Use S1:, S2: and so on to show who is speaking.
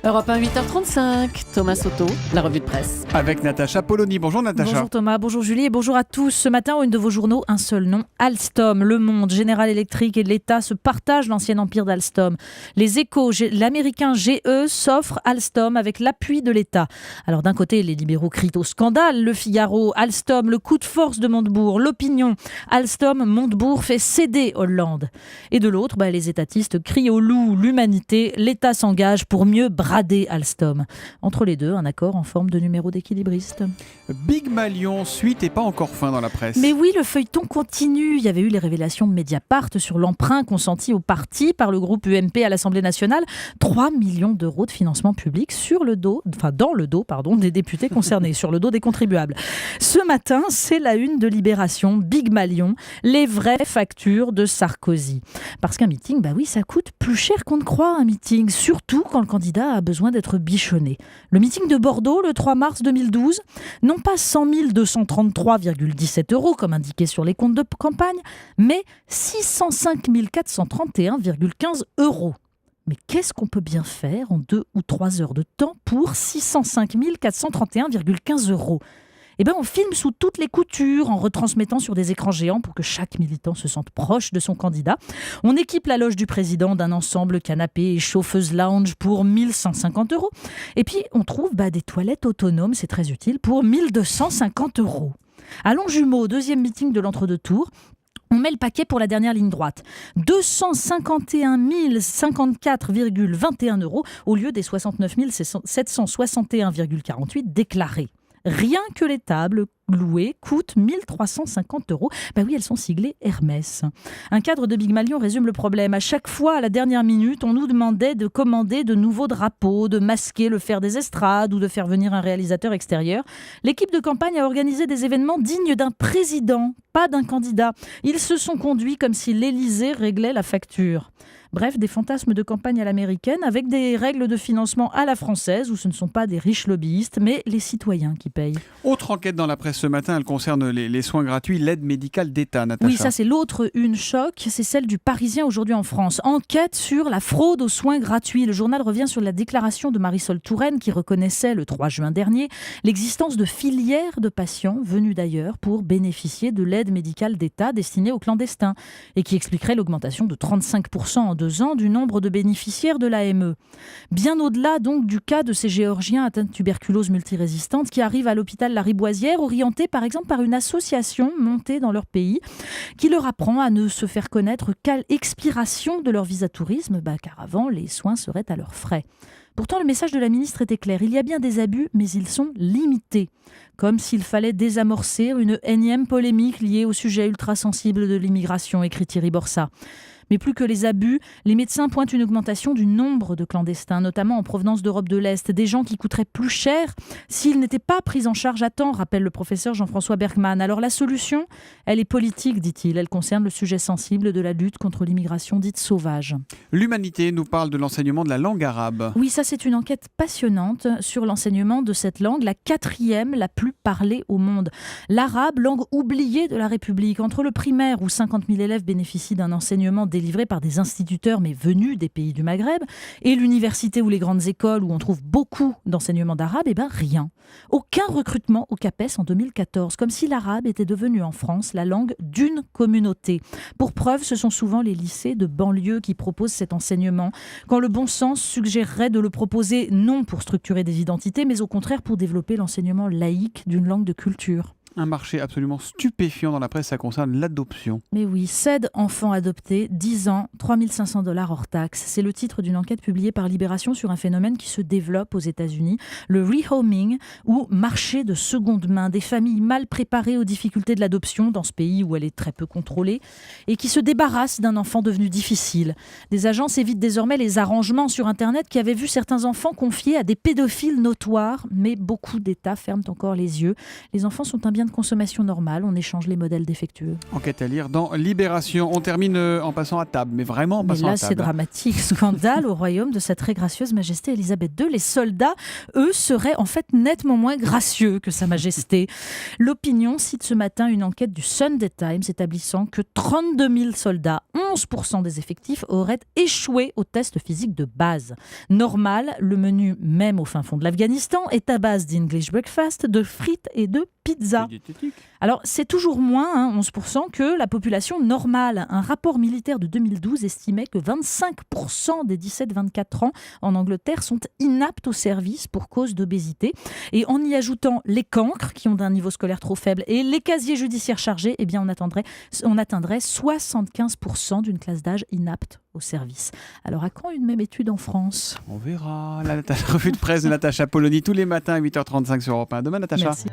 S1: Europe 1, 8h35, Thomas Soto, la revue de presse.
S2: Avec Natacha Polony. Bonjour Natacha.
S3: Bonjour Thomas, bonjour Julie et bonjour à tous. Ce matin, une de vos journaux, un seul nom, Alstom. Le Monde, General Electric et l'État se partagent l'ancien empire d'Alstom. Les Échos, l'américain GE s'offre Alstom avec l'appui de l'État. Alors d'un côté, les libéraux crient au scandale. Le Figaro, Alstom, le coup de force de Montebourg. L'Opinion, Alstom, Montebourg fait céder Hollande. Et de l'autre, les étatistes crient au loup, l'humanité. L'État s'engage pour mieux brader Alstom. Entre les deux, un accord en forme de numéro d'équilibriste.
S2: Big Malion, suite et pas encore fin dans la presse.
S3: Mais oui, le feuilleton continue. Il y avait eu les révélations de Mediapart sur l'emprunt consenti au parti par le groupe UMP à l'Assemblée nationale. 3 millions d'euros de financement public dans le dos des députés concernés, sur le dos des contribuables. Ce matin, c'est la une de Libération, Big Malion, les vraies factures de Sarkozy. Parce qu'un meeting, ça coûte plus cher qu'on ne croit, un meeting, surtout quand le candidat a besoin d'être bichonné. Le meeting de Bordeaux, le 3 mars 2012, non pas 100 233,17 euros, comme indiqué sur les comptes de campagne, mais 605 431,15 euros. Mais qu'est-ce qu'on peut bien faire en 2 ou 3 heures de temps pour 605 431,15 euros ? On filme sous toutes les coutures en retransmettant sur des écrans géants pour que chaque militant se sente proche de son candidat. On équipe la loge du président d'un ensemble canapé et chauffeuse lounge pour 1150 euros. Et puis, on trouve des toilettes autonomes, c'est très utile, pour 1250 euros. À Longjumeau, deuxième meeting de l'entre-deux tours, on met le paquet pour la dernière ligne droite. 251 054,21 euros au lieu des 69 761,48 déclarés. Rien que les tables louées coûtent 1350 euros. Oui, elles sont siglées Hermès. Un cadre de Big Malion résume le problème. À chaque fois, à la dernière minute, on nous demandait de commander de nouveaux drapeaux, de masquer le fer des estrades ou de faire venir un réalisateur extérieur. L'équipe de campagne a organisé des événements dignes d'un président, pas d'un candidat. Ils se sont conduits comme si l'Élysée réglait la facture. Bref, des fantasmes de campagne à l'américaine avec des règles de financement à la française où ce ne sont pas des riches lobbyistes, mais les citoyens qui payent.
S2: Autre enquête dans la presse ce matin, elle concerne les soins gratuits, l'aide médicale d'État, Natacha.
S3: Oui, ça c'est l'autre une choc, c'est celle du Parisien aujourd'hui en France. Enquête sur la fraude aux soins gratuits. Le journal revient sur la déclaration de Marisol Touraine qui reconnaissait le 3 juin dernier l'existence de filières de patients venus d'ailleurs pour bénéficier de l'aide médicale d'État destinée aux clandestins et qui expliquerait l'augmentation de 35% en 2 ans du nombre de bénéficiaires de l'AME. Bien au-delà donc du cas de ces Géorgiens atteints de tuberculose multirésistante qui arrivent à l'hôpital Lariboisière, orientés par exemple par une association montée dans leur pays qui leur apprend à ne se faire connaître qu'à l'expiration de leur visa tourisme, car avant les soins seraient à leurs frais. Pourtant, le message de la ministre était clair. Il y a bien des abus, mais ils sont limités. Comme s'il fallait désamorcer une énième polémique liée au sujet ultra-sensible de l'immigration, écrit Thierry Borsat. Mais plus que les abus, les médecins pointent une augmentation du nombre de clandestins, notamment en provenance d'Europe de l'Est. Des gens qui coûteraient plus cher s'ils n'étaient pas pris en charge à temps, rappelle le professeur Jean-François Bergman. Alors la solution, elle est politique, dit-il. Elle concerne le sujet sensible de la lutte contre l'immigration dite sauvage.
S2: L'Humanité nous parle de l'enseignement de la langue arabe.
S3: Oui, ça c'est une enquête passionnante sur l'enseignement de cette langue, la 4e la plus parlée au monde. L'arabe, langue oubliée de la République. Entre le primaire où 50 000 élèves bénéficient d'un enseignement délivré par des instituteurs mais venus des pays du Maghreb, et l'université ou les grandes écoles où on trouve beaucoup d'enseignement d'arabe, rien. Aucun recrutement au CAPES en 2014, comme si l'arabe était devenu en France la langue d'une communauté. Pour preuve, ce sont souvent les lycées de banlieue qui proposent cet enseignement, quand le bon sens suggérerait de le proposer non pour structurer des identités, mais au contraire pour développer l'enseignement laïque d'une langue de culture.
S2: Un marché absolument stupéfiant dans la presse, ça concerne l'adoption.
S3: Mais oui, CED enfant adopté, 10 ans, 3 500 $ hors taxe. C'est le titre d'une enquête publiée par Libération sur un phénomène qui se développe aux États-Unis, le rehoming, ou marché de seconde main, des familles mal préparées aux difficultés de l'adoption dans ce pays où elle est très peu contrôlée et qui se débarrassent d'un enfant devenu difficile. Des agences évitent désormais les arrangements sur Internet qui avaient vu certains enfants confiés à des pédophiles notoires, mais beaucoup d'États ferment encore les yeux. Les enfants sont un bien moyen de consommation normal, on échange les modèles défectueux.
S2: Enquête à lire dans Libération. On termine en passant à table, mais vraiment en
S3: Mais
S2: passant à
S3: là,
S2: table.
S3: c'est dramatique. Scandale au royaume de sa très gracieuse majesté Elisabeth II. Les soldats, eux, seraient en fait nettement moins gracieux que sa majesté. L'Opinion cite ce matin une enquête du Sunday Times établissant que 32 000 soldats, 11% des effectifs, auraient échoué au test physique de base. Normal, le menu, même au fin fond de l'Afghanistan, est à base d'English breakfast, de frites et de pizza.
S2: C'est diététique.
S3: Alors, c'est toujours moins, 11%, que la population normale. Un rapport militaire de 2012 estimait que 25% des 17-24 ans en Angleterre sont inaptes au service pour cause d'obésité. Et en y ajoutant les cancres, qui ont un niveau scolaire trop faible, et les casiers judiciaires chargés, eh bien, on atteindrait 75% d'une classe d'âge inapte au service. Alors, à quand une même étude en France ?
S2: On verra. La revue de presse de Natacha Polony tous les matins à 8h35 sur Europe 1. Demain, Natacha.
S3: Merci.